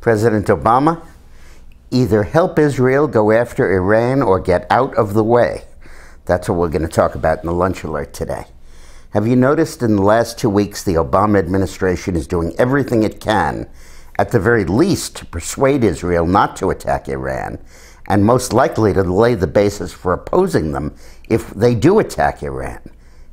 President Obama, either help Israel go after Iran or get out of the way. That's what we're going to talk about in the Lunch Alert today. Have you noticed in the last 2 weeks the Obama administration is doing everything it can, at the very least, to persuade Israel not to attack Iran, and most likely to lay the basis for opposing them if they do attack Iran?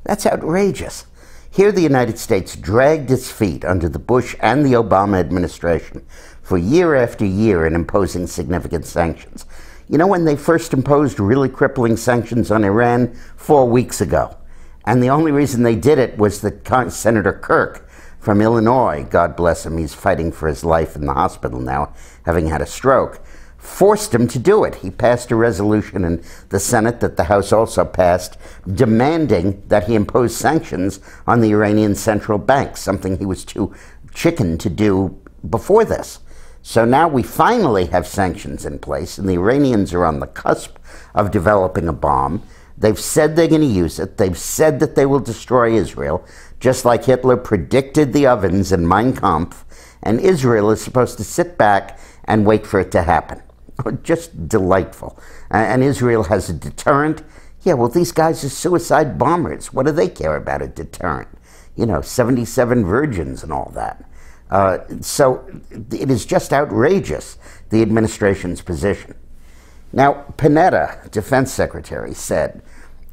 That's outrageous. Here the United States dragged its feet under the Bush and the Obama administration for year after year in imposing significant sanctions. You know when they first imposed really crippling sanctions on Iran? 4 weeks ago. And the only reason they did it was that Senator Kirk from Illinois, God bless him, he's fighting for his life in the hospital now, having had a stroke, forced him to do it. He passed a resolution in the Senate that the House also passed, demanding that he impose sanctions on the Iranian central bank, something he was too chicken to do before this. So now we finally have sanctions in place, and the Iranians are on the cusp of developing a bomb. They've said they're going to use it. They've said that they will destroy Israel, just like Hitler predicted the ovens in Mein Kampf, and Israel is supposed to sit back and wait for it to happen. Just delightful. And Israel has a deterrent. Yeah, well, these guys are suicide bombers. What do they care about a deterrent? You know, 77 virgins and all that. So it is just outrageous, the administration's position. Now, Panetta, Defense Secretary, said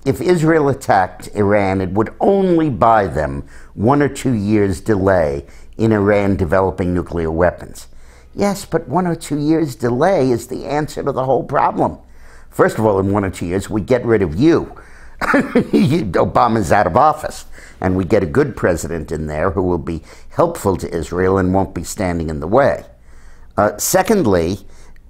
if Israel attacked Iran, it would only buy them 1 or 2 years delay in Iran developing nuclear weapons. Yes, but 1 or 2 years delay is the answer to the whole problem. First of all, in 1 or 2 years, we get rid of you. Obama's out of office, and we get a good president in there who will be helpful to Israel and won't be standing in the way. Secondly,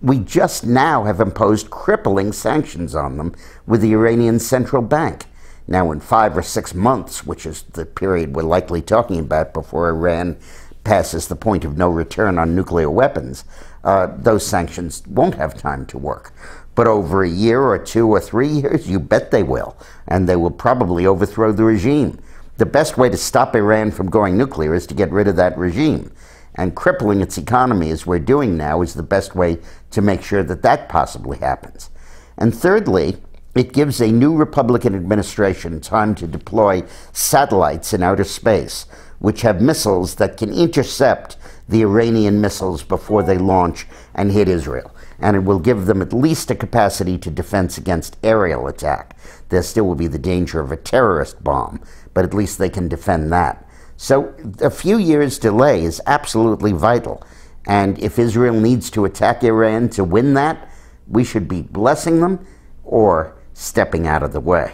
we just now have imposed crippling sanctions on them with the Iranian central bank. Now, in 5 or 6 months, which is the period we're likely talking about before Iran passes the point of no return on nuclear weapons, those sanctions won't have time to work. But over a year or 2 or 3 years, you bet they will. And they will probably overthrow the regime. The best way to stop Iran from going nuclear is to get rid of that regime. And crippling its economy, as we're doing now, is the best way to make sure that that possibly happens. And thirdly, it gives a new Republican administration time to deploy satellites in outer space, which have missiles that can intercept the Iranian missiles before they launch and hit Israel. And it will give them at least a capacity to defense against aerial attack. There still will be the danger of a terrorist bomb, but at least they can defend that. So a few years' delay is absolutely vital. And if Israel needs to attack Iran to win that, we should be blessing them or stepping out of the way.